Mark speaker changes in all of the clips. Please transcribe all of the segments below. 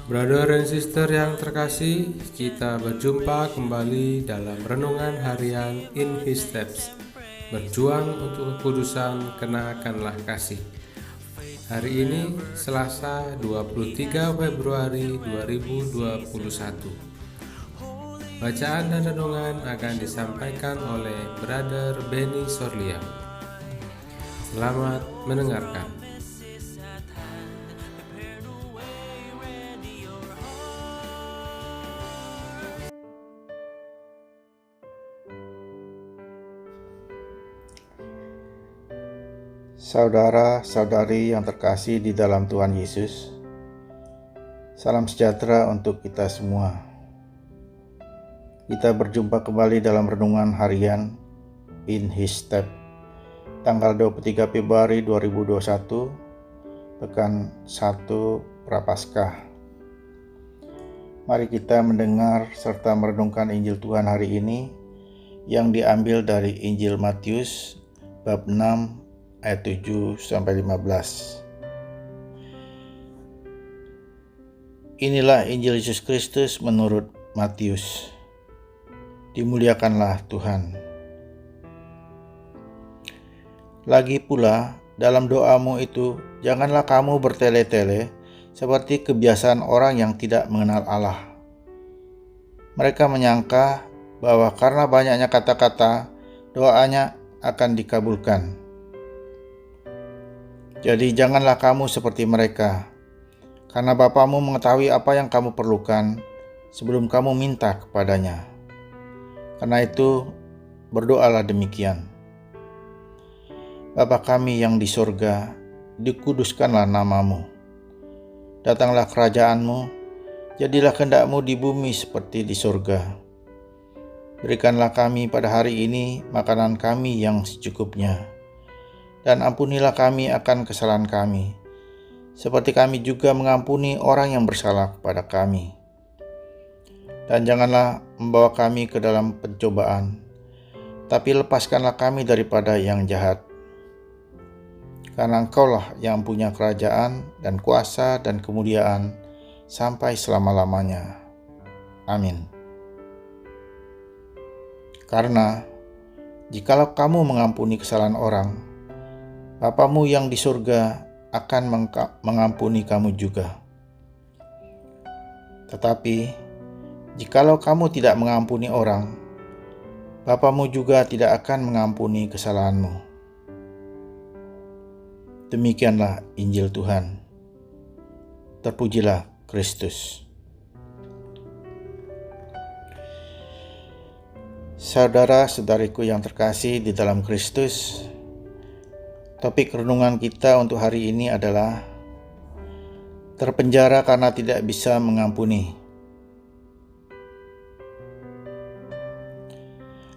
Speaker 1: Brother dan sister yang terkasih, kita berjumpa kembali dalam renungan harian In His Steps. Berjuang untuk kekudusan, kenakanlah kasih. Hari ini Selasa 23 Februari 2021. Bacaan dan renungan akan disampaikan oleh Brother Benny Sorlia. Selamat mendengarkan.
Speaker 2: Saudara-saudari yang terkasih di dalam Tuhan Yesus, salam sejahtera untuk kita semua. Kita berjumpa kembali dalam renungan harian In His Step, tanggal 23 Februari 2021, pekan 1 Prapaskah. Mari kita mendengar serta merenungkan Injil Tuhan hari ini yang diambil dari Injil Matius bab 6 ayat 7-15. Inilah Injil Yesus Kristus menurut Matius. Dimuliakanlah Tuhan. Lagi pula, dalam doamu itu, janganlah kamu bertele-tele seperti kebiasaan orang yang tidak mengenal Allah. Mereka menyangka bahwa karena banyaknya kata-kata, doanya akan dikabulkan. Jadi janganlah kamu seperti mereka, karena Bapamu mengetahui apa yang kamu perlukan sebelum kamu minta kepadanya. Karena itu, berdoalah demikian. Bapa kami yang di sorga, dikuduskanlah namamu. Datanglah kerajaanmu, jadilah kehendak-mu di bumi seperti di sorga. Berikanlah kami pada hari ini makanan kami yang secukupnya. Dan ampunilah kami akan kesalahan kami, seperti kami juga mengampuni orang yang bersalah kepada kami. Dan janganlah membawa kami ke dalam pencobaan, tapi lepaskanlah kami daripada yang jahat. Karena Engkaulah yang punya kerajaan dan kuasa dan kemuliaan sampai selama-lamanya. Amin. Karena jikalau kamu mengampuni kesalahan orang, Bapamu yang di surga akan mengampuni kamu juga. Tetapi, jikalau kamu tidak mengampuni orang, Bapamu juga tidak akan mengampuni kesalahanmu. Demikianlah Injil Tuhan. Terpujilah Kristus. Saudara-saudariku yang terkasih di dalam Kristus, topik renungan kita untuk hari ini adalah terpenjara karena tidak bisa mengampuni.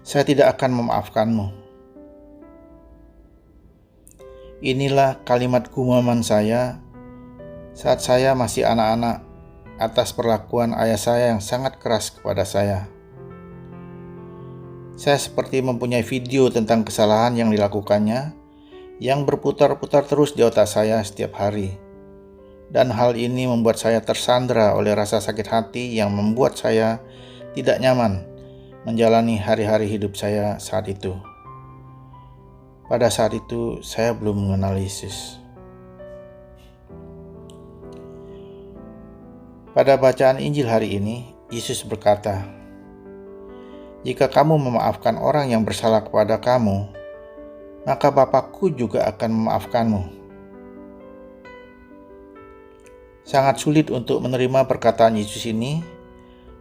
Speaker 2: Saya tidak akan memaafkanmu. Inilah kalimat gumaman saya saat saya masih anak-anak atas perlakuan ayah saya yang sangat keras kepada saya. Saya seperti mempunyai video tentang kesalahan yang dilakukannya yang berputar-putar terus di otak saya setiap hari. Dan hal ini membuat saya tersandra oleh rasa sakit hati yang membuat saya tidak nyaman menjalani hari-hari hidup saya saat itu. Pada saat itu, saya belum mengenal Yesus. Pada bacaan Injil hari ini, Yesus berkata, "Jika kamu memaafkan orang yang bersalah kepada kamu, maka Bapakku juga akan memaafkanmu." Sangat sulit untuk menerima perkataan Yesus ini,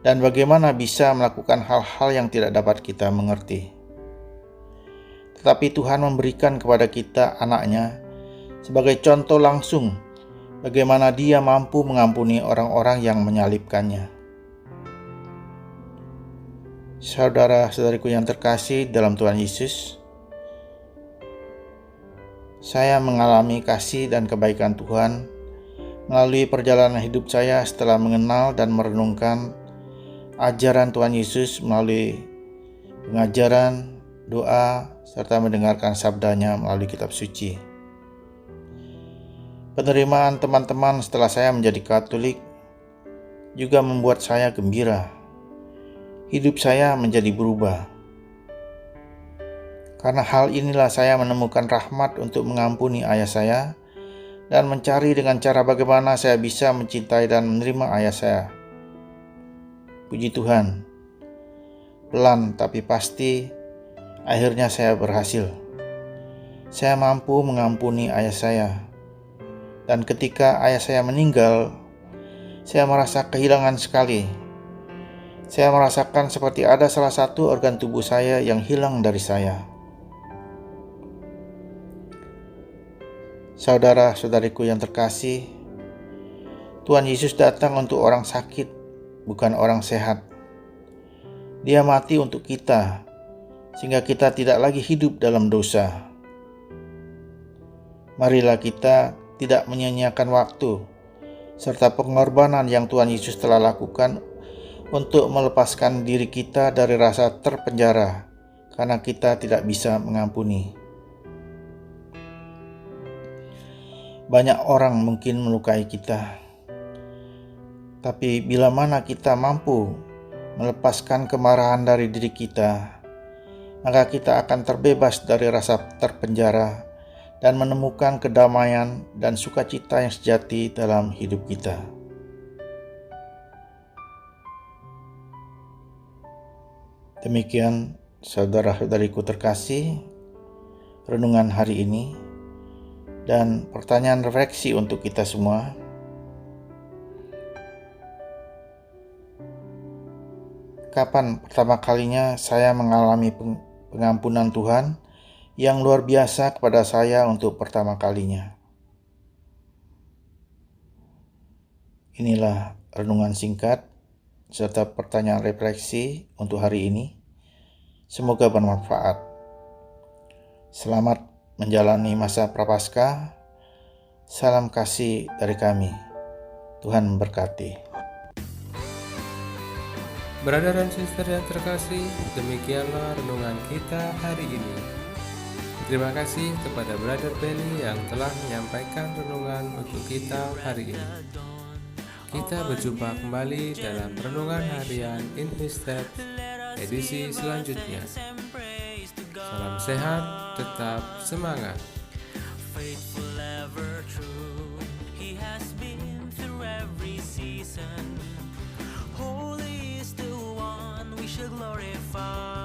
Speaker 2: dan bagaimana bisa melakukan hal-hal yang tidak dapat kita mengerti. Tetapi Tuhan memberikan kepada kita anaknya sebagai contoh langsung bagaimana Dia mampu mengampuni orang-orang yang menyalibkannya. Saudara-saudariku yang terkasih dalam Tuhan Yesus, saya mengalami kasih dan kebaikan Tuhan melalui perjalanan hidup saya setelah mengenal dan merenungkan ajaran Tuhan Yesus melalui pengajaran, doa, serta mendengarkan sabdanya melalui kitab suci. Penerimaan teman-teman setelah saya menjadi Katolik juga membuat saya gembira. Hidup saya menjadi berubah. Karena hal inilah saya menemukan rahmat untuk mengampuni ayah saya dan mencari dengan cara bagaimana saya bisa mencintai dan menerima ayah saya. Puji Tuhan, pelan tapi pasti akhirnya saya berhasil. Saya mampu mengampuni ayah saya. Dan ketika ayah saya meninggal, saya merasa kehilangan sekali. Saya merasakan seperti ada salah satu organ tubuh saya yang hilang dari saya. Saudara-saudariku yang terkasih, Tuhan Yesus datang untuk orang sakit, bukan orang sehat. Dia mati untuk kita, sehingga kita tidak lagi hidup dalam dosa. Marilah kita tidak menyia-nyiakan waktu, serta pengorbanan yang Tuhan Yesus telah lakukan untuk melepaskan diri kita dari rasa terpenjara karena kita tidak bisa mengampuni. Banyak orang mungkin melukai kita, tapi bila mana kita mampu melepaskan kemarahan dari diri kita, maka kita akan terbebas dari rasa terpenjara dan menemukan kedamaian dan sukacita yang sejati dalam hidup kita. Demikian saudara-saudariku terkasih, renungan hari ini dan pertanyaan refleksi untuk kita semua. Kapan pertama kalinya saya mengalami pengampunan Tuhan yang luar biasa kepada saya untuk pertama kalinya? Inilah renungan singkat serta pertanyaan refleksi untuk hari ini. Semoga bermanfaat. Selamat menjalani masa Prapaskah. Salam kasih dari kami. Tuhan memberkati.
Speaker 1: Brother dan sister yang terkasih, demikianlah renungan kita hari ini. Terima kasih kepada Brother Benny yang telah menyampaikan renungan untuk kita hari ini. Kita berjumpa kembali dalam renungan harian In His Steps edisi selanjutnya. Salam sehat, tetap semangat. Faithful ever true, He has been through every season. Holy is the one we should glorify.